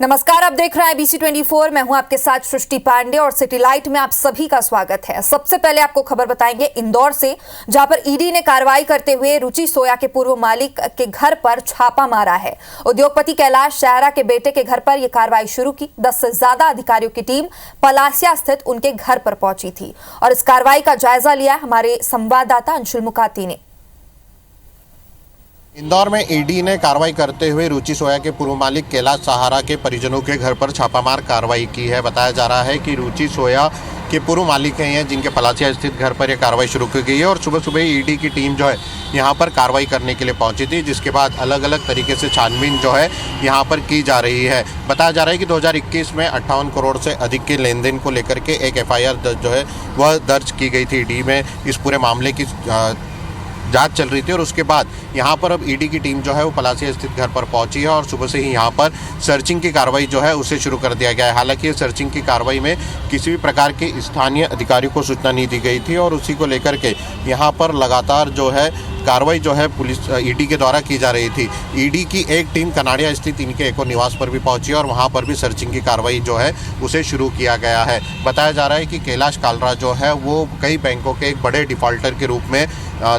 नमस्कार, आप देख रहे हैं ABC 24। मैं हूं आपके साथ सृष्टि पांडे और सिटी लाइट में आप सभी का स्वागत है। सबसे पहले आपको खबर बताएंगे इंदौर से, जहां पर ईडी ने कार्रवाई करते हुए रुचि सोया के पूर्व मालिक के घर पर छापा मारा है। उद्योगपति कैलाश साहरा के बेटे के घर पर यह कार्रवाई शुरू की। 10 से ज्यादा अधिकारियों की टीम पलासिया स्थित उनके घर पर पहुंची थी और इस कार्रवाई का जायजा लिया हमारे संवाददाता अंशुल मुकाती ने। इंदौर में ईडी ने कार्रवाई करते हुए रुचि सोया के पूर्व मालिक कैलाश सहारा के परिजनों के घर पर छापामार कार्रवाई की है। बताया जा रहा है कि रुचि सोया के पूर्व मालिक हैं जिनके पलासिया स्थित घर पर यह कार्रवाई शुरू की गई है और सुबह सुबह ईडी की टीम जो है यहां पर कार्रवाई करने के लिए पहुंची थी, जिसके बाद अलग अलग तरीके से छानबीन जो है यहां पर की जा रही है। बताया जा रहा है कि 2021 में 58 करोड़ से अधिक के लेन देन को लेकर के एक FIR जो है वह दर्ज की गई थी ईडी में। इस पूरे मामले की जांच चल रही थी और उसके बाद यहां पर अब ईडी की टीम जो है वो पलासिया स्थित घर पर पहुंची है और सुबह से ही यहां पर सर्चिंग की कार्रवाई जो है उसे शुरू कर दिया गया है। हालांकि ये सर्चिंग की कार्रवाई में किसी भी प्रकार के स्थानीय अधिकारियों को सूचना नहीं दी गई थी और उसी को लेकर के यहां पर लगातार जो है कार्रवाई जो है पुलिस ईडी के द्वारा की जा रही थी। ईडी की एक टीम कनाड़िया स्थित इनके एक और निवास पर भी पहुंची और वहां पर भी सर्चिंग की कार्रवाई जो है उसे शुरू किया गया है। बताया जा रहा है कि कैलाश कालरा जो है वो कई बैंकों के एक बड़े डिफॉल्टर के रूप में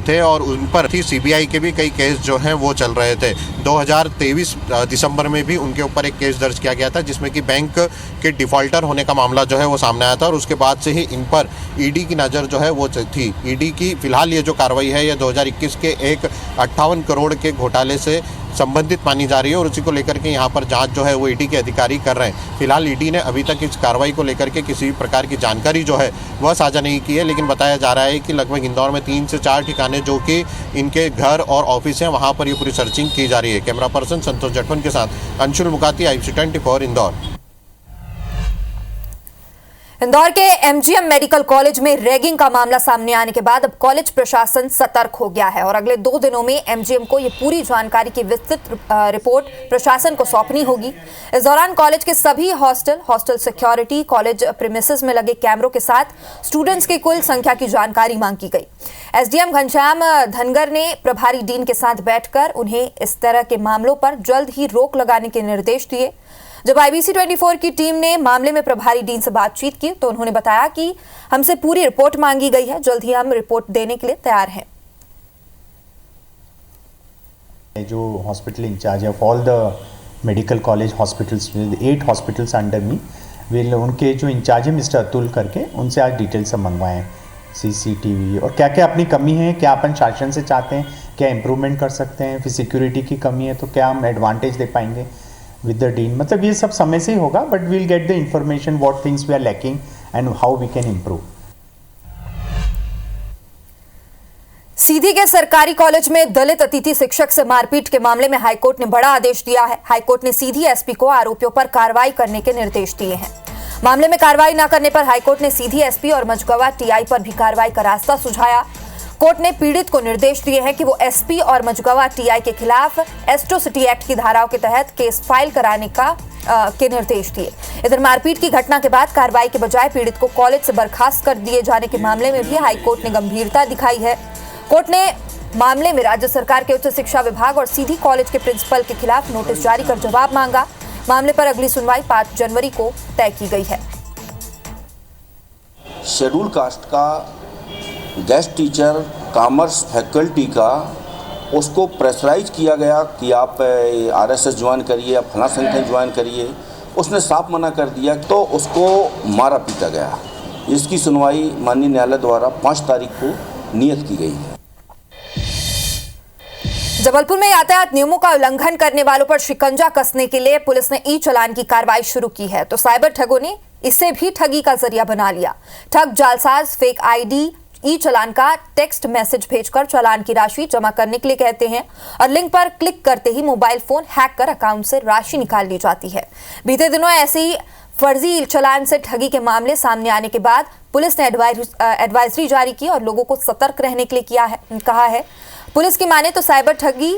थे और उन पर CBI के भी कई केस जो हैं वो चल रहे थे। 2023 दिसंबर में भी उनके ऊपर एक केस दर्ज किया गया था जिसमें कि बैंक के डिफॉल्टर होने का मामला जो है वो सामने आया था और उसके बाद से ही इन पर ईडी की नज़र जो है वो थी। ईडी की फिलहाल ये जो कार्रवाई है ये 2021 के एक 58 करोड़ के घोटाले से संबंधित मानी जा रही है और उसी को लेकर के यहाँ पर जांच जो है वो ईडी के अधिकारी कर रहे हैं। फिलहाल ईडी ने अभी तक इस कार्रवाई को लेकर के किसी भी प्रकार की जानकारी जो है वह साझा नहीं की है, लेकिन बताया जा रहा है कि लगभग इंदौर में 3 से 4 ठिकाने जो कि इनके घर और ऑफिस हैं वहाँ पर ये पूरी सर्चिंग की जा रही है। कैमरा पर्सन संतोष जटवन के साथ अंशुल मुकाती, IBC 24 इंदौर। इंदौर के MGM मेडिकल कॉलेज में रैगिंग का मामला सामने आने के बाद अब कॉलेज प्रशासन सतर्क हो गया है और अगले 2 दिनों में MGM को ये पूरी जानकारी की विस्तृत रिपोर्ट प्रशासन को सौंपनी होगी। इस दौरान कॉलेज के सभी हॉस्टल सिक्योरिटी, कॉलेज प्रीमिसेस में लगे कैमरों के साथ स्टूडेंट्स की कुल संख्या की जानकारी मांग की गई। SDM घनश्याम धनगर ने प्रभारी डीन के साथ बैठकर उन्हें इस तरह के मामलों पर जल्द ही रोक लगाने के निर्देश दिए। जब IBC 24 की टीम ने मामले में प्रभारी डीन से बातचीत की तो उन्होंने बताया कि हमसे पूरी रिपोर्ट मांगी गई है, जल्द ही हम रिपोर्ट देने के लिए तैयार हैं। जो hospital incharge of all the medical college hospitals, 8 hospitals under me, वे उनके जो इंचार्ज है मिस्टर अतुल करके, उनसे आज डिटेल सब मंगवाए हैं। CCTV और क्या क्या अपनी कमी है, क्या अपन शासन से चाहते हैं, क्या इम्प्रूवमेंट कर सकते हैं, फिर सिक्योरिटी की कमी है तो क्या हम एडवांटेज दे पाएंगे विद द डीन। मतलब ये सब समय से ही होगा, but we'll get the information what things we are lacking and how we can improve. Sidhi के सरकारी कॉलेज में दलित अतिथि शिक्षक से मारपीट के मामले में हाईकोर्ट ने बड़ा आदेश दिया है। हाईकोर्ट ने सीधी SP को आरोपियों पर कार्रवाई करने के निर्देश दिए हैं। मामले में कार्रवाई न करने पर हाईकोर्ट ने सीधी SP और मझगवा TI पर भी कार्रवाई का रास्ता सुझाया। कोर्ट ने पीड़ित को निर्देश दिए हैं कि वो SP और मझगवा TI के खिलाफ एट्रोसिटी एक्ट की धाराओं के तहत केस फाइल कराने के निर्देश दिए। इधर मारपीट की घटना के बाद कार्रवाई के बजाय पीड़ित को कॉलेज से बर्खास्त कर दिए जाने के मामले में भी हाईकोर्ट ने गंभीरता दिखाई है। कोर्ट ने मामले में राज्य सरकार के उच्च शिक्षा विभाग और सीधी कॉलेज के प्रिंसिपल के खिलाफ नोटिस जारी कर जवाब मांगा। मामले पर अगली सुनवाई 5 जनवरी को तय की गई है। शेड्यूल कास्ट का गेस्ट टीचर कॉमर्स फैकल्टी का उसको प्रेशराइज किया गया कि आप RSS ज्वाइन करिए, आप फला संगठन ज्वाइन करिए। उसने साफ मना कर दिया तो उसको मारा पीटा गया। इसकी सुनवाई माननीय न्यायालय द्वारा 5 तारीख को नियत की गई है। जबलपुर में यातायात नियमों का उल्लंघन करने वालों पर शिकंजा कसने के लिए पुलिस ने ई-चालान की कार्रवाई शुरू की है, तो साइबर ठगों ने इसे भी ठगी का जरिया बना लिया। ठग जालसाज फेक ID ई-चालान का टेक्स्ट मैसेज भेजकर चालान की राशि जमा करने के लिए कहते हैं और लिंक पर क्लिक करते ही मोबाइल फोन हैक कर अकाउंट से राशि निकाल ली जाती है। बीते दिनों ऐसे ही फर्जी चालान से ठगी के मामले सामने आने के बाद पुलिस ने एडवाइजरी जारी की और लोगों को सतर्क रहने के लिए कहा है। पुलिस की माने तो साइबर ठगी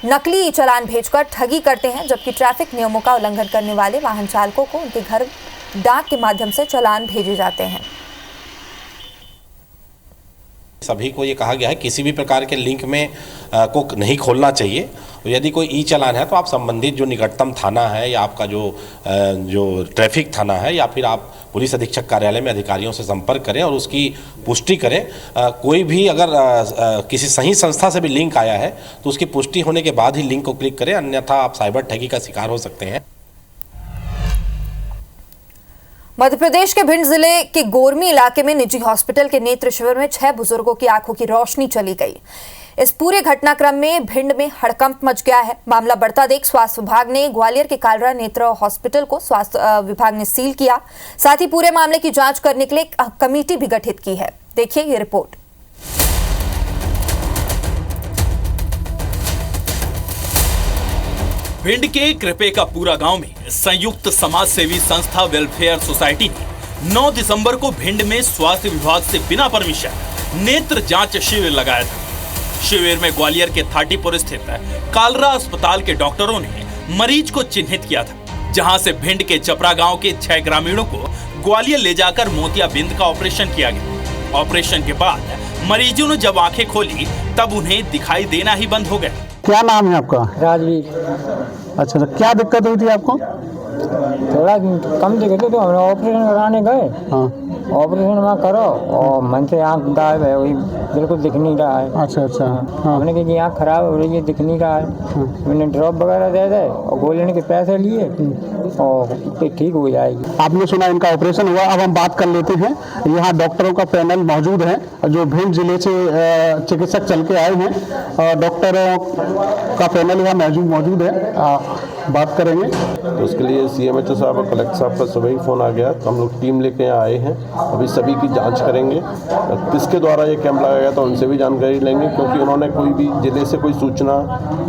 नकली चालान भेजकर ठगी करते हैं, जबकि ट्रैफिक नियमों का उल्लंघन करने वाले वाहन चालकों को उनके घर डाक के माध्यम से चालान भेजे जाते हैं। सभी को ये कहा गया है किसी भी प्रकार के लिंक में को नहीं खोलना चाहिए। यदि कोई ई चालान है तो आप संबंधित जो निकटतम थाना है या आपका जो ट्रैफिक थाना है या फिर आप पुलिस अधीक्षक कार्यालय में अधिकारियों से संपर्क करें और उसकी पुष्टि करें। कोई भी अगर किसी सही संस्था से भी लिंक आया है तो उसकी पुष्टि होने के बाद ही लिंक को क्लिक करें, अन्यथा आप साइबर ठगी का शिकार हो सकते हैं। मध्य प्रदेश के भिंड जिले के गोरमी इलाके में निजी हॉस्पिटल के नेत्र शिविर में 6 बुजुर्गों की आंखों की रोशनी चली गई। इस पूरे घटनाक्रम में भिंड में हड़कंप मच गया है। मामला बढ़ता देख स्वास्थ्य विभाग ने ग्वालियर के कालरा नेत्र हॉस्पिटल को स्वास्थ्य विभाग ने सील किया। साथ ही पूरे मामले की जांच करने के लिए एक कमेटी भी गठित की है। देखिए ये रिपोर्ट। भिंड के कृपे का पूरा गांव में संयुक्त समाज सेवी संस्था वेलफेयर सोसाइटी ने 9 दिसंबर को भिंड में स्वास्थ्य विभाग से बिना परमिशन नेत्र जांच शिविर लगाया था। शिविर में ग्वालियर के थाटीपुर स्थित कालरा अस्पताल के डॉक्टरों ने मरीज को चिन्हित किया था, जहां से भिंड के चपरा गांव के 6 ग्रामीणों को ग्वालियर ले जाकर मोतियाबिंद का ऑपरेशन किया गया। ऑपरेशन के बाद मरीजों ने जब आंखें खोली तब उन्हें दिखाई देना ही बंद हो गया। क्या नाम है आपका? राजवीर। अच्छा, तो क्या दिक्कत हुई थी आपको? थोड़ा कम दिक्कत तो हम ऑपरेशन कराने गए। हाँ, ऑपरेशन वहाँ करो और मन से आँख गायब है, वही बिल्कुल दिख नहीं रहा है। अच्छा अच्छा। हाँ। हमने कहा कि आँख खराब हो रही है, दिख नहीं रहा है। हाँ। मैंने ड्रॉप वगैरह दे दे और गोली के पैसे लिए और फिर ठीक हो जाएगी। आपने सुना इनका ऑपरेशन हुआ। अब हम बात कर लेते हैं, यहाँ डॉक्टरों का पैनल मौजूद है जो भिंड जिले से चिकित्सक चल के आए हैं। डॉक्टरों का पैनल यहाँ मौजूद है, बात करेंगे। तो उसके लिए CMHO साहब और कलेक्टर साहब का सुबह ही फ़ोन आ गया, तो हम लोग टीम लेके यहाँ आए हैं। अभी सभी की जांच करेंगे, किसके द्वारा ये कैंप लगाया गया था उनसे भी जानकारी लेंगे, क्योंकि उन्होंने कोई भी जिले से कोई सूचना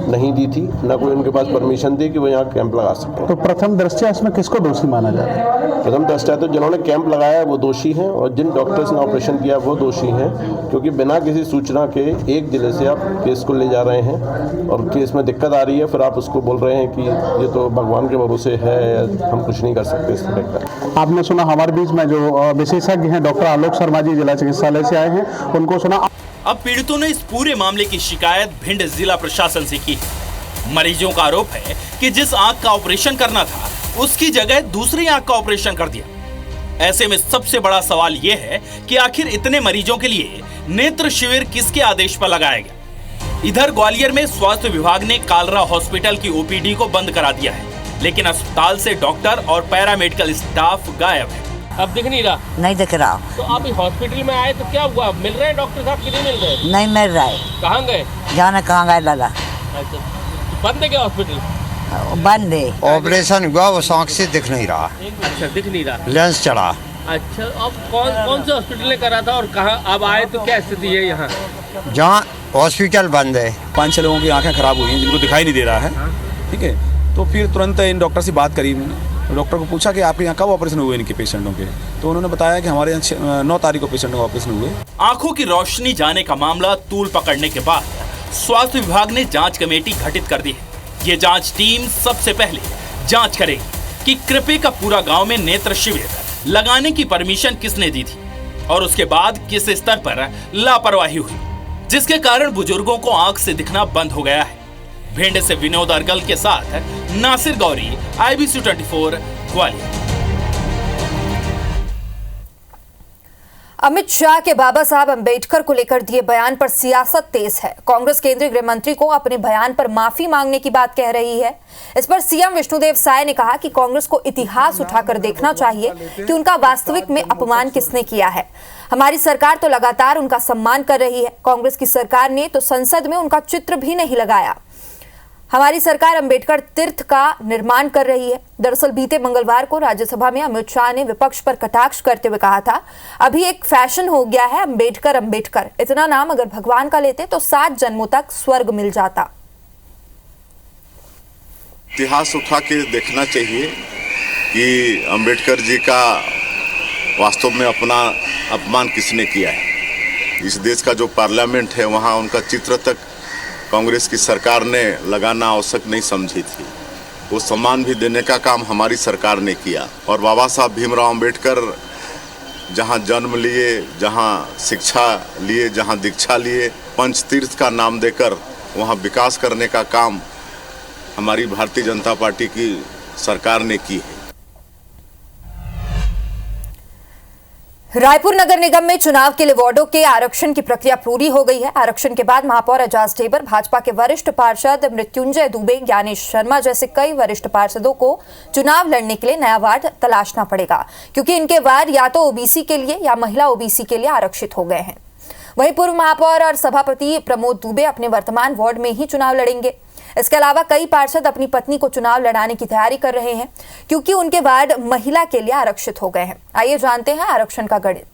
नहीं दी थी, ना कोई उनके पास परमिशन थी कि वो यहाँ कैंप लगा सकें। तो प्रथम दृष्टया इसमें किसको दोषी माना जाता है? प्रथम दृष्टया तो जिन्होंने कैंप लगाया है वो दोषी हैं, और जिन डॉक्टर्स ने ऑपरेशन किया वो दोषी हैं, क्योंकि बिना किसी सूचना के एक जिले से आप केस को ले जा रहे हैं और केस में दिक्कत आ रही है, फिर आप उसको बोल रहे हैं कि ये तो भगवान के भरोसे है, हम कुछ नहीं कर सकते इस तरह का। आपने सुना हमारे बीच में जो विशेषज्ञ हैं डॉक्टर आलोक शर्मा जी जिला चिकित्सालय से आए हैं, उनको सुना। अब पीड़ितों ने इस पूरे मामले की शिकायत भिंड जिला प्रशासन से की। मरीजों का आरोप है कि जिस आंख का ऑपरेशन करना था उसकी जगह दूसरी आंख का ऑपरेशन कर दिया। ऐसे में सबसे बड़ा सवाल यह है कि आखिर इतने मरीजों के लिए नेत्र शिविर किसके आदेश पर लगाया गया। इधर ग्वालियर में स्वास्थ्य विभाग ने कालरा हॉस्पिटल की OPD को बंद करा दिया है, लेकिन अस्पताल से डॉक्टर और पैरामेडिकल स्टाफ गायब है। अब दिख नहीं रहा? नहीं दिख रहा। तो आप हॉस्पिटल में आए तो क्या हुआ? मिल रहे हैं डॉक्टर साहब कि नहीं मिल रहे? नहीं मिल रहा है। कहाँ गए? जाने कहाँ गए लाला। अच्छा, बंद है क्या हॉस्पिटल? बंद है। ऑपरेशन हुआ, वो आँख से दिख नहीं रहा। अच्छा, दिख नहीं रहा, लेंस चढ़ा। अच्छा, अब कौन से हॉस्पिटल ने करा था और कहाँ अब आए तो क्या स्थिति है यहाँ? जहाँ हॉस्पिटल बंद है। 5-6 लोगों की आंखें खराब हुई हैं जिनको दिखाई नहीं दे रहा है। ठीक है, तो फिर तुरंत इन डॉक्टर से बात करी। डॉक्टर को पूछा कि आपके यहाँ कब ऑपरेशन हुए इनके पेशेंटों के, तो उन्होंने बताया कि हमारे यहाँ 9 तारीख को पेशेंटों का ऑपरेशन हुए। आंखों की रोशनी जाने का मामला तूल पकड़ने के बाद स्वास्थ्य विभाग ने जांच कमेटी गठित कर दी है। ये जांच टीम सबसे पहले जांच करेगी कि कृपे का पूरा गांव में नेत्र शिविर लगाने की परमिशन किसने दी थी और उसके बाद किस स्तर पर लापरवाही हुई, जिसके कारण बुजुर्गों को आंख से दिखना बंद हो गया है। भिंड से विनोद अर्गल के साथ नासिर गौरी, IBC 24 ग्वालियर। अमित शाह के बाबा साहब अंबेडकर को लेकर दिए बयान पर सियासत तेज है। कांग्रेस केंद्रीय गृह मंत्री को अपने बयान पर माफी मांगने की बात कह रही है। इस पर CM विष्णुदेव साय ने कहा कि कांग्रेस को इतिहास उठाकर देखना चाहिए कि उनका वास्तविक में अपमान किसने किया है। हमारी सरकार तो लगातार उनका सम्मान कर रही है। कांग्रेस की सरकार ने तो संसद में उनका चित्र भी नहीं लगाया। हमारी सरकार अंबेडकर तीर्थ का निर्माण कर रही है। दरअसल बीते मंगलवार को राज्यसभा में अमित शाह ने विपक्ष पर कटाक्ष करते हुए कहा था, अभी एक फैशन हो गया है अंबेडकर अंबेडकर, इतना नाम अगर भगवान का लेते तो 7 जन्मों तक स्वर्ग मिल जाता। इतिहास उठा के देखना चाहिए कि अंबेडकर जी का वास्तव में अपना अपमान किसने किया है। इस देश का जो पार्लियामेंट है वहाँ उनका चित्र तक कांग्रेस की सरकार ने लगाना आवश्यक नहीं समझी थी। वो सम्मान भी देने का काम हमारी सरकार ने किया। और बाबा साहब भीमराव अंबेडकर जहाँ जन्म लिए, जहाँ शिक्षा लिए, जहाँ दीक्षा लिए, पंचतीर्थ का नाम देकर वहाँ विकास करने का काम हमारी भारतीय जनता पार्टी की सरकार ने की है। रायपुर नगर निगम में चुनाव के लिए वार्डों के आरक्षण की प्रक्रिया पूरी हो गई है। आरक्षण के बाद महापौर एजाज ढेबर, भाजपा के वरिष्ठ पार्षद मृत्युंजय दुबे, ज्ञानेश शर्मा जैसे कई वरिष्ठ पार्षदों को चुनाव लड़ने के लिए नया वार्ड तलाशना पड़ेगा, क्योंकि इनके वार्ड या तो ओबीसी के लिए या महिला ओबीसी के लिए आरक्षित हो गए हैं। वहीं पूर्व महापौर और सभापति प्रमोद दुबे अपने वर्तमान वार्ड में ही चुनाव लड़ेंगे। इसके अलावा कई पार्षद अपनी पत्नी को चुनाव लड़ाने की तैयारी कर रहे हैं, क्योंकि उनके वार्ड महिला के लिए आरक्षित हो गए हैं। आइए जानते हैं आरक्षण का गणित।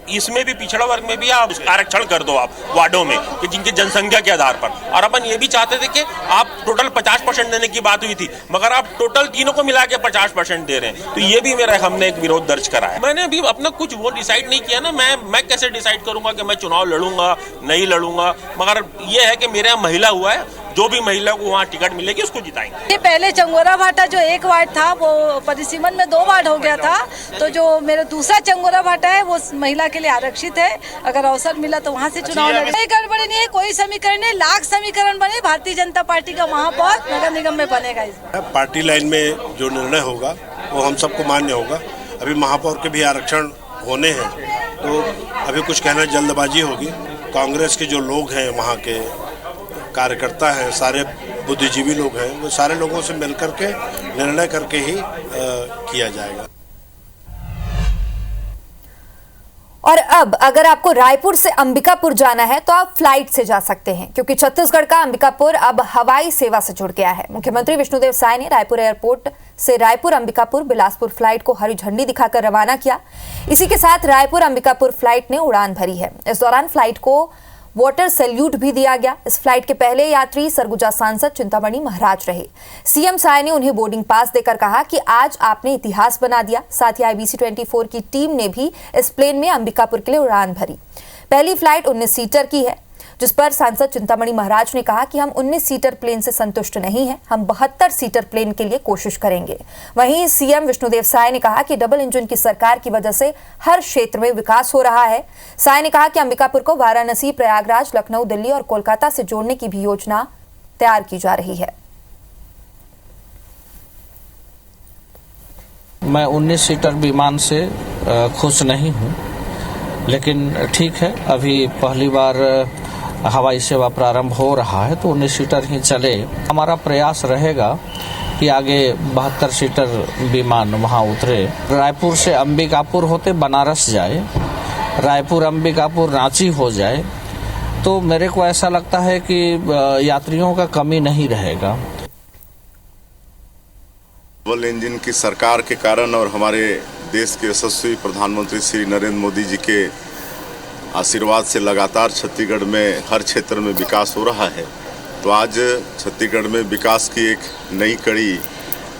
इसमें भी पिछड़ा वर्ग में भी आप आरक्षण कर दो आप वार्डों में कि जिनकी जनसंख्या के आधार पर। और अपन ये भी चाहते थे कि आप टोटल 50% देने की बात हुई थी, मगर आप टोटल तीनों को मिला के 50% दे रहे हैं, तो ये भी मेरा हमने एक विरोध दर्ज करा है। मैंने अभी अपना कुछ वो डिसाइड नहीं किया ना, मैं कैसे डिसाइड करूंगा कि मैं चुनाव लड़ूंगा नहीं लड़ूंगा, मगर ये है कि मेरे यहाँ महिला हुआ है, जो भी महिला को वहाँ टिकट मिलेगी उसको जिताएंगे। पहले चंगोरा भाटा जो एक वार्ड था वो परिसीमन में 2 वार्ड हो गया था, तो जो मेरा दूसरा चंगोरा भाटा है वो महिला के लिए आरक्षित है। अगर अवसर मिला तो वहाँ से चुनाव लड़े। कोई गड़बड़ी नहीं है, कोई समीकरण नहीं, लाख समीकरण बने, भारतीय जनता पार्टी का महापौर नगर निगम में बनेगा। इसमें पार्टी लाइन में जो निर्णय होगा वो हम सबको मान्य होगा। अभी महापौर के भी आरक्षण होने हैं, तो अभी कुछ कहना जल्दबाजी होगी। कांग्रेस के जो लोग हैं, वहाँ के कार्यकर्ता हैं, सारे बुद्धिजीवी लोग हैं, वो सारे लोगों से मिलकर के निर्णय करके ही किया जाएगा। और अब अगर आपको रायपुर से अंबिकापुर जाना है तो आप फ्लाइट से जा सकते हैं, क्योंकि छत्तीसगढ़ का अंबिकापुर अब हवाई सेवा से जुड़ गया है। मुख्यमंत्री विष्णुदेव साय ने रायपुर एयरपोर्ट से रायपुर अंबिकापुर बिलासपुर फ्लाइट को हरी झंडी दिखाकर रवाना किया। इसी के साथ रायपुर अंबिकापुर फ्लाइट ने उड़ान भरी है। इस दौरान फ्लाइट को वाटर सैल्यूट भी दिया गया। इस फ्लाइट के पहले यात्री सरगुजा सांसद चिंतामणि महाराज रहे। सीएम साय ने उन्हें बोर्डिंग पास देकर कहा कि आज आपने इतिहास बना दिया। साथ ही IBC 24 की टीम ने भी इस प्लेन में अंबिकापुर के लिए उड़ान भरी। पहली फ्लाइट 19 सीटर की है, जिस पर सांसद चिंतामणि महाराज ने कहा कि हम 19 सीटर प्लेन से संतुष्ट नहीं हैं, हम 72 सीटर प्लेन के लिए कोशिश करेंगे। वहीं सीएम विष्णुदेव साय ने कहा कि डबल इंजन की सरकार की वजह से हर क्षेत्र में विकास हो रहा है। साय ने कहा कि अंबिकापुर को वाराणसी, प्रयागराज, लखनऊ, दिल्ली और कोलकाता से जोड़ने की भी योजना तैयार की जा रही है। मैं 19 सीटर विमान से खुश नहीं हूं, लेकिन ठीक है, अभी पहली बार हवाई सेवा प्रारंभ हो रहा है तो 19 सीटर ही चले। हमारा प्रयास रहेगा कि आगे 72 सीटर विमान वहां उतरे। रायपुर से अंबिकापुर होते बनारस जाए, रायपुर अंबिकापुर रांची हो जाए, तो मेरे को ऐसा लगता है कि यात्रियों का कमी नहीं रहेगा। डबल इंजन की सरकार के कारण और हमारे देश के यशस्वी प्रधानमंत्री श्री नरेंद्र मोदी जी के आशीर्वाद से लगातार छत्तीसगढ़ में हर क्षेत्र में विकास हो रहा है। तो आज छत्तीसगढ़ में विकास की एक नई कड़ी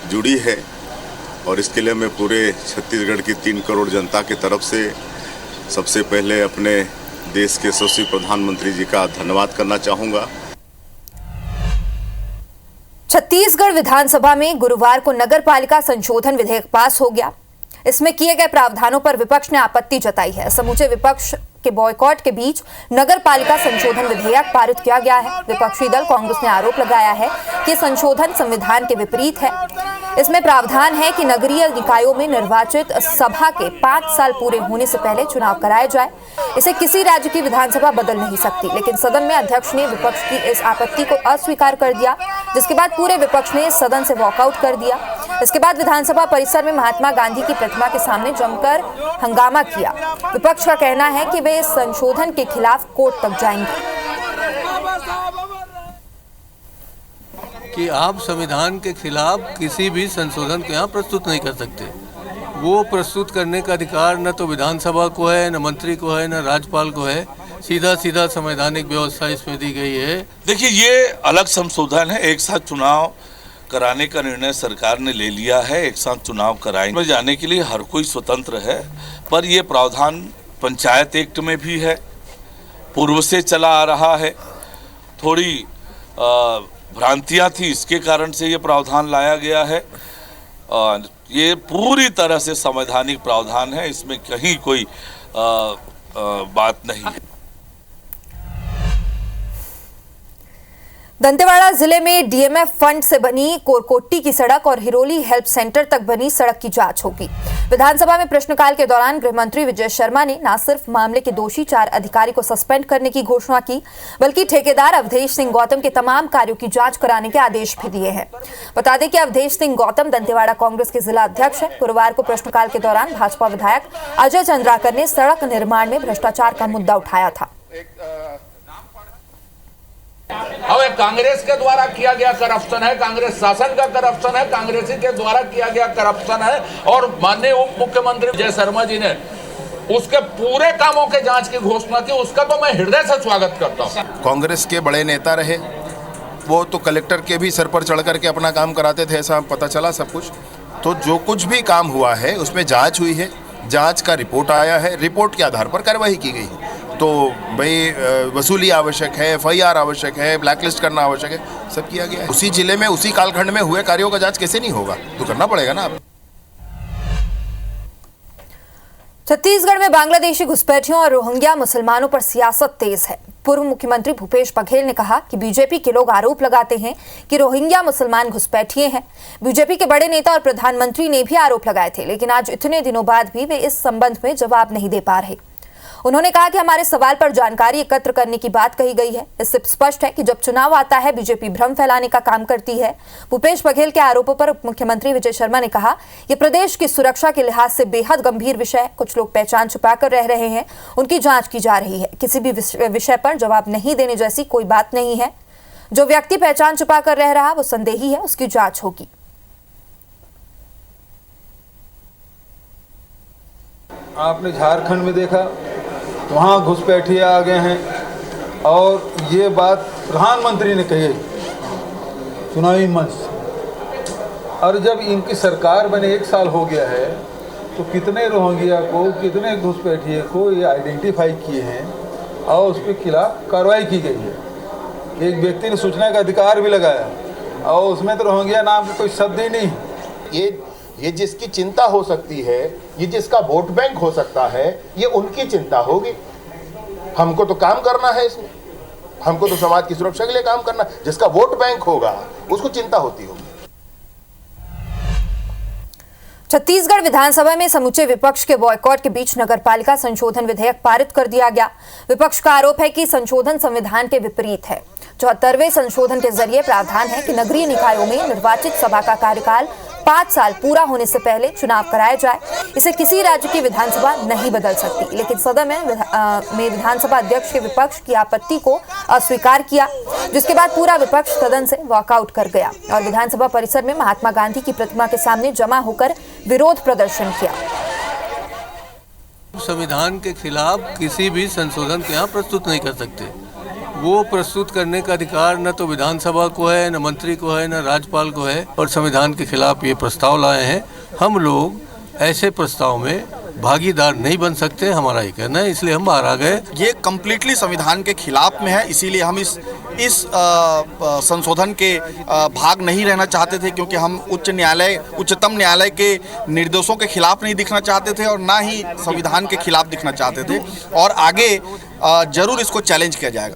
जुड़ी है और इसके लिए मैं पूरे छत्तीसगढ़ की 3 करोड़ जनता की तरफ से सबसे पहले अपने देश के यशस्वी प्रधानमंत्री जी का धन्यवाद करना चाहूँगा। छत्तीसगढ़ विधानसभा में गुरुवार को नगर पालिका संशोधन विधेयक पास हो गया। इसमें किए गए प्रावधानों पर विपक्ष ने आपत्ति जताई है। समूचे विपक्ष के बॉयकॉट के बीच नगर पालिका संशोधन विधेयक पारित किया गया है। विपक्षी दल कांग्रेस ने आरोप लगाया है कि संशोधन संविधान के विपरीत है। इसमें प्रावधान है कि नगरीय निकायों में निर्वाचित सभा के 5 साल पूरे होने से पहले चुनाव कराया जाए। इसे किसी राज्य की विधानसभा बदल नहीं सकती, लेकिन सदन में अध्यक्ष ने विपक्ष की इस आपत्ति को अस्वीकार कर दिया, जिसके बाद पूरे विपक्ष ने सदन से वॉकआउट कर दिया। इसके बाद विधानसभा परिसर में महात्मा गांधी की प्रतिमा के सामने जमकर हंगामा किया। विपक्ष का कहना है कि वे इस संशोधन के खिलाफ कोर्ट तक जाएंगे। कि आप संविधान के खिलाफ किसी भी संशोधन को यहाँ प्रस्तुत नहीं कर सकते। वो प्रस्तुत करने का अधिकार न तो विधानसभा को है, न मंत्री को है, न राज्यपाल को है। सीधा संवैधानिक व्यवस्था इसमें दी गई है। देखिए, ये अलग संशोधन है। एक साथ चुनाव कराने का निर्णय सरकार ने ले लिया है। एक साथ चुनाव कराने जाने के लिए हर कोई स्वतंत्र है, पर यह प्रावधान पंचायत एक्ट में भी है, पूर्व से चला आ रहा है। थोड़ी भ्रांतियां थी, इसके कारण से ये प्रावधान लाया गया है। और ये पूरी तरह से संवैधानिक प्रावधान है, इसमें कहीं कोई बात नहीं है। दंतेवाड़ा जिले में डीएमएफ फंड से बनी कोरकोट्टी की सड़क और हिरोली हेल्प सेंटर तक बनी सड़क की जांच होगी। विधानसभा में प्रश्नकाल के दौरान गृह मंत्री विजय शर्मा ने न सिर्फ मामले के दोषी 4 अधिकारी को सस्पेंड करने की घोषणा की, बल्कि ठेकेदार अवधेश सिंह गौतम के तमाम कार्यों की जांच कराने के आदेश भी दिए हैं। बता दें कि अवधेश सिंह गौतम दंतेवाड़ा कांग्रेस के जिला अध्यक्ष हैं। गुरुवार को प्रश्नकाल के दौरान भाजपा विधायक अजय चंद्राकर ने सड़क निर्माण में भ्रष्टाचार का मुद्दा उठाया था। अब कांग्रेस के द्वारा किया गया करप्शन है, कांग्रेस शासन का करप्शन है, कांग्रेसी के द्वारा किया गया करप्शन है। और माननीय उप मुख्यमंत्री विजय शर्मा जी ने उसके पूरे कामों के जांच की घोषणा की, उसका तो मैं हृदय से स्वागत करता हूं। कांग्रेस के बड़े नेता रहे, वो तो कलेक्टर के भी सर पर चढ़ करके अपना काम कराते थे, ऐसा पता चला सब कुछ। तो जो कुछ भी काम हुआ है उसमें जांच हुई है, जांच का रिपोर्ट आया है, रिपोर्ट के आधार पर कार्रवाई की गई है। तो भाई वसूली आवश्यक है, एफआईआर आवश्यक है, ब्लैकलिस्ट करना आवश्यक है, सब किया गया है। उसी जिले में उसी कालखंड में हुए कार्यों का जांच कैसे नहीं होगा, तो करना पड़ेगा ना। छत्तीसगढ़ में बांग्लादेशी घुसपैठियों और रोहिंग्या मुसलमानों पर सियासत तेज है। पूर्व मुख्यमंत्री भूपेश बघेल ने कहा कि बीजेपी के लोग आरोप लगाते हैं कि रोहिंग्या मुसलमान घुसपैठिए हैं। बीजेपी के बड़े नेता और प्रधानमंत्री ने भी आरोप लगाए थे, लेकिन आज इतने दिनों बाद भी वे इस संबंध में जवाब नहीं दे पा रहे। उन्होंने कहा कि हमारे सवाल पर जानकारी एकत्र करने की बात कही गई है। इससे स्पष्ट है कि जब चुनाव आता है बीजेपी भ्रम फैलाने का काम करती है। भूपेश बघेल के आरोपों पर उप मुख्यमंत्री विजय शर्मा ने कहा, यह प्रदेश की सुरक्षा के लिहाज से बेहद गंभीर विषय है। कुछ लोग पहचान छुपाकर रह रहे हैं, उनकी जांच की जा रही है। किसी भी विषय पर जवाब नहीं देने जैसी कोई बात नहीं है। जो व्यक्ति पहचान छुपाकर रह रहा वो संदेही है, उसकी जांच होगी। आपने झारखंड में देखा, वहाँ घुसपैठिए आ गए हैं और ये बात प्रधानमंत्री ने कही चुनावी मंच। और जब इनकी सरकार बने 1 साल हो गया है तो कितने रोहिंग्या को, कितने घुसपैठिए को ये आइडेंटिफाई किए हैं और उसके खिलाफ कार्रवाई की गई है। एक व्यक्ति ने सूचना का अधिकार भी लगाया और उसमें तो रोहिंग्या नाम का कोई शब्द ही नहीं। ये जिसकी चिंता हो सकती है, ये जिसका वोट बैंक हो सकता है, ये उनकी चिंता होगी। हमको तो काम करना है इसमें, हमको तो समाज की सुरक्षा के लिए काम करना। जिसका वोट बैंक होगा उसको चिंता होती होगी। छत्तीसगढ़ विधानसभा में समूचे विपक्ष के बॉयकॉट के बीच नगरपालिका संशोधन विधेयक पारित कर दिया गया। विपक्ष का आरोप है कि संशोधन संविधान के विपरीत है। 74वें संशोधन के जरिए प्रावधान है कि नगरीय निकायों में निर्वाचित सभा का कार्यकाल 5 साल पूरा होने से पहले चुनाव कराया जाए। इसे किसी राज्य की विधानसभा नहीं बदल सकती, लेकिन सदन में विधानसभा अध्यक्ष के विपक्ष की आपत्ति को अस्वीकार किया, जिसके बाद पूरा विपक्ष सदन से वॉकआउट कर गया और विधानसभा परिसर में महात्मा गांधी की प्रतिमा के सामने जमा होकर विरोध प्रदर्शन किया। संविधान के खिलाफ किसी भी संशोधन को यहाँ प्रस्तुत नहीं कर सकते। वो प्रस्तुत करने का अधिकार न तो विधानसभा को है, न मंत्री को है, न राज्यपाल को है। और संविधान के खिलाफ ये प्रस्ताव लाए हैं। हम लोग ऐसे प्रस्ताव में भागीदार नहीं बन सकते, हमारा ये कहना है, इसलिए हम बाहर आ गए। ये कम्प्लीटली संविधान के खिलाफ में है, इसीलिए हम इस संशोधन के भाग नहीं रहना चाहते थे, क्योंकि हम उच्चतम न्यायालय के निर्देशों के खिलाफ नहीं दिखना चाहते थे और ना ही संविधान के खिलाफ दिखना चाहते थे। और आगे जरूर इसको चैलेंज किया जाएगा।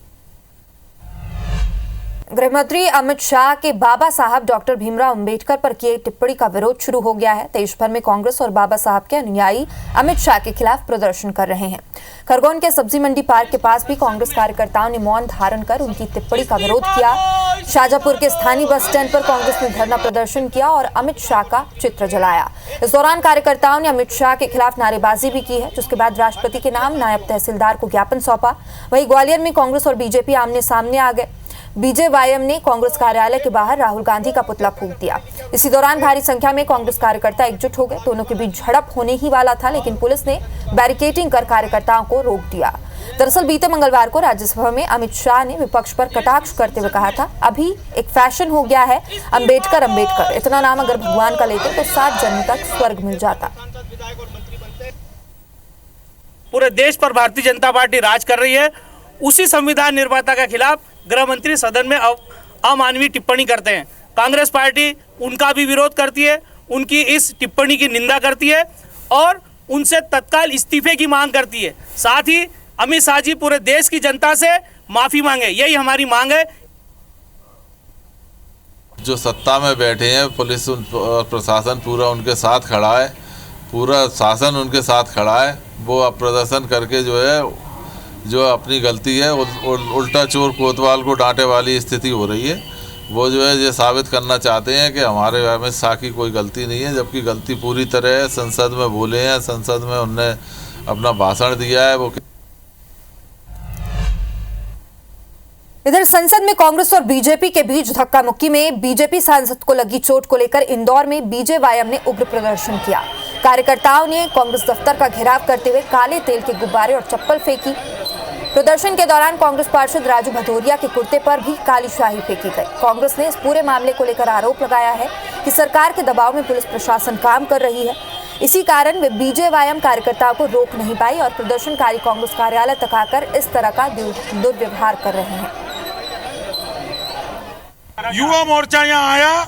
गृहमंत्री अमित शाह के बाबा साहब डॉक्टर भीमराव अंबेडकर पर किए टिप्पणी का विरोध शुरू हो गया है। देश भर में कांग्रेस और बाबा साहब के अनुयायी अमित शाह के खिलाफ प्रदर्शन कर रहे हैं। खरगोन के सब्जी मंडी पार्क के पास भी कांग्रेस कार्यकर्ताओं ने मौन धारण कर उनकी टिप्पणी का विरोध किया। शाजापुर के स्थानीय बस स्टैंड पर कांग्रेस ने धरना प्रदर्शन किया और अमित शाह का चित्र जलाया। इस दौरान कार्यकर्ताओं ने अमित शाह के खिलाफ नारेबाजी भी की है, जिसके बाद राष्ट्रपति के नाम नायब तहसीलदार को ज्ञापन सौंपा। वहीं ग्वालियर में कांग्रेस और बीजेपी आमने सामने आ गए। बीजेवाईएम ने कांग्रेस कार्यालय के बाहर राहुल गांधी का पुतला फूंक दिया। इसी दौरान भारी संख्या में कांग्रेस कार्यकर्ता एकजुट हो गए। दोनों के बीच झड़प होने ही वाला था, लेकिन पुलिस ने बैरिकेडिंग कर कार्यकर्ताओं को रोक दिया। दरअसल बीते मंगलवार को राज्यसभा में अमित शाह ने विपक्ष पर कटाक्ष करते हुए कहा था, अभी एक फैशन हो गया है अंबेडकर अंबेडकर, इतना नाम अगर भगवान का लेते तो 7 जन्म तक स्वर्ग मिल जाता। पूरे देश पर भारतीय जनता पार्टी राज कर रही है। उसी संविधान निर्माता के खिलाफ गृह मंत्री सदन में अमानवीय टिप्पणी करते हैं। कांग्रेस पार्टी उनका भी विरोध करती है, उनकी इस टिप्पणी की निंदा करती है और उनसे तत्काल इस्तीफे की मांग करती है। साथ ही अमित शाह जी पूरे देश की जनता से माफी मांगे, यही हमारी मांग है। जो सत्ता में बैठे हैं, पुलिस और प्रशासन पूरा उनके साथ खड़ा है, पूरा शासन उनके साथ खड़ा है। वो अब प्रदर्शन करके जो अपनी गलती है उल्टा चोर कोतवाल को डांटे वाली स्थिति हो रही है। वो जो है ये साबित करना चाहते हैं कि हमारे अमित शाह की कोई गलती नहीं है, जबकि गलती पूरी तरह है। संसद में बोले हैं, संसद में उनने अपना भाषण दिया है। वो इधर संसद में कांग्रेस और बीजेपी के बीच धक्का मुक्की में बीजेपी सांसद को लगी चोट को लेकर इंदौर में बीजेवाईएम ने उग्र प्रदर्शन किया। कार्यकर्ताओं ने कांग्रेस दफ्तर का घेराव करते हुए काले तेल के गुब्बारे और चप्पल फेंकी। प्रदर्शन के दौरान कांग्रेस पार्षद राजू भदौरिया के कुर्ते पर भी काली शाही फेंकी गई। कांग्रेस ने इस पूरे मामले को लेकर आरोप लगाया है कि सरकार के दबाव में पुलिस प्रशासन काम कर रही है। इसी कारण वे बीजेवाईएम कार्यकर्ताओं को रोक नहीं पाई और प्रदर्शनकारी कांग्रेस कार्यालय तक आकर इस तरह का दुर्व्यवहार कर रहे हैं। युवा मोर्चा यहाँ आया,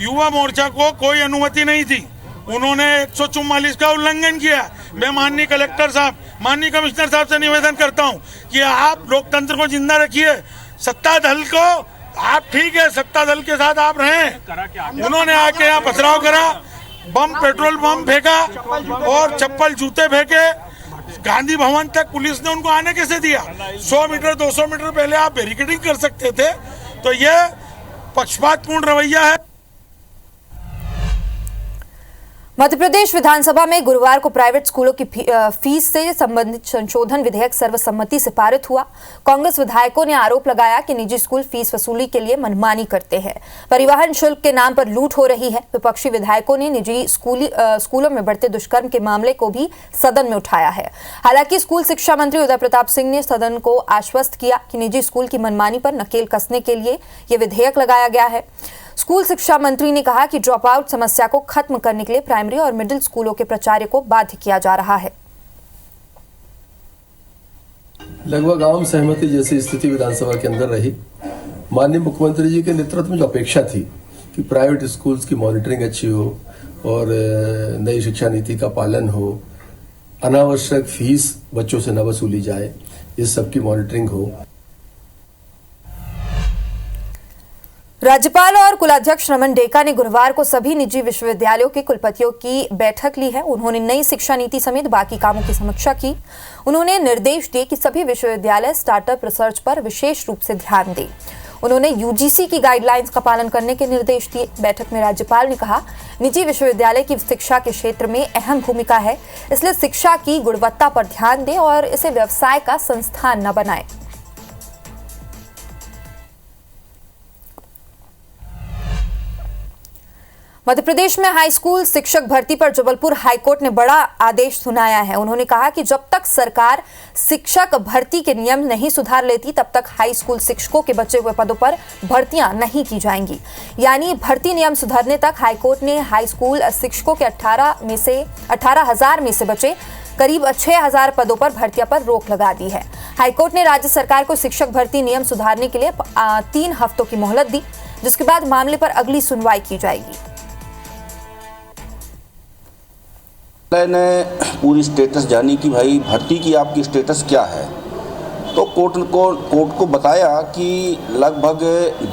युवा मोर्चा को कोई अनुमति नहीं थी, उन्होंने 144 का उल्लंघन किया। मैं माननीय कलेक्टर साहब, माननीय कमिश्नर साहब से निवेदन करता हूं कि आप लोकतंत्र को जिंदा रखिए। सत्ता दल को आप ठीक है, सत्ता दल के साथ आप रहें। उन्होंने आके यहाँ पथराव करा, बम, पेट्रोल बम फेंका और चप्पल जूते फेंके। गांधी भवन तक पुलिस ने उनको आने कैसे दिया? 100 मीटर 200 मीटर पहले आप बैरिकेडिंग कर सकते थे। तो ये पक्षपातपूर्ण रवैया है। मध्य प्रदेश विधानसभा में गुरुवार को प्राइवेट स्कूलों की फीस से संबंधित संशोधन विधेयक सर्वसम्मति से पारित हुआ। कांग्रेस विधायकों ने आरोप लगाया कि निजी स्कूल फीस वसूली के लिए मनमानी करते हैं, परिवहन शुल्क के नाम पर लूट हो रही है। विपक्षी विधायकों ने निजी स्कूलों में बढ़ते दुष्कर्म के मामले को भी सदन में उठाया है। हालांकि स्कूल शिक्षा मंत्री उदय प्रताप सिंह ने सदन को आश्वस्त किया कि निजी स्कूल की मनमानी पर नकेल कसने के लिए यह विधेयक लगाया गया है। स्कूल शिक्षा मंत्री ने कहा कि ड्रॉप आउट समस्या को खत्म करने के लिए प्राइमरी और मिडिल स्कूलों के प्राचार्य को बाध्य किया जा रहा है। लगभग आम सहमति जैसी स्थिति विधानसभा के अंदर रही। माननीय मुख्यमंत्री जी के नेतृत्व में जो अपेक्षा थी कि प्राइवेट स्कूल्स की मॉनिटरिंग अच्छी हो और नई शिक्षा नीति का पालन हो, अनावश्यक फीस बच्चों से न वसूली जाए, इस सब की मॉनिटरिंग हो। राज्यपाल और कुलाध्यक्ष रमन डेका ने गुरुवार को सभी निजी विश्वविद्यालयों के कुलपतियों की बैठक ली है। उन्होंने नई शिक्षा नीति समेत बाकी कामों की समीक्षा की। उन्होंने निर्देश दिए कि सभी विश्वविद्यालय स्टार्टअप रिसर्च पर विशेष रूप से ध्यान दें। उन्होंने यूजीसी की गाइडलाइंस का पालन करने के निर्देश दिए। बैठक में राज्यपाल ने कहा, निजी विश्वविद्यालय की शिक्षा के क्षेत्र में अहम भूमिका है, इसलिए शिक्षा की गुणवत्ता पर ध्यान दें और इसे व्यवसाय का संस्थान न बनाएं। मध्य प्रदेश में हाई स्कूल शिक्षक भर्ती पर जबलपुर हाईकोर्ट ने बड़ा आदेश सुनाया है। उन्होंने कहा कि जब तक सरकार शिक्षक भर्ती के नियम नहीं सुधार लेती, तब तक हाई स्कूल शिक्षकों के बचे हुए पदों पर भर्तियां नहीं की जाएंगी। यानी भर्ती नियम सुधरने तक हाईकोर्ट ने हाई स्कूल शिक्षकों के 18,000 में से बचे करीब 6,000 पदों पर भर्तियां पर रोक लगा दी है। हाईकोर्ट ने राज्य सरकार को शिक्षक भर्ती नियम सुधारने के लिए 3 हफ्तों की मोहलत दी, जिसके बाद मामले पर अगली सुनवाई की जाएगी। ने पूरी स्टेटस जानी कि भाई भर्ती की आपकी स्टेटस क्या है, तो कोर्ट को बताया कि लगभग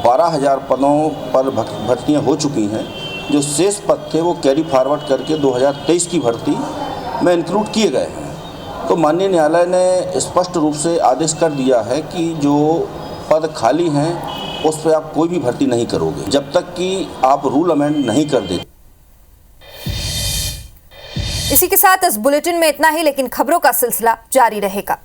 12,000 पदों पर भर्तियां हो चुकी हैं। जो शेष पद थे वो कैरी फॉरवर्ड करके 2023 की भर्ती में इंक्लूड किए गए हैं। तो माननीय न्यायालय ने स्पष्ट रूप से आदेश कर दिया है कि जो पद खाली हैं उस पर आप कोई भी भर्ती नहीं करोगे जब तक कि आप रूल अमेंड नहीं कर देते। इसी के साथ इस बुलेटिन में इतना ही, लेकिन खबरों का सिलसिला जारी रहेगा।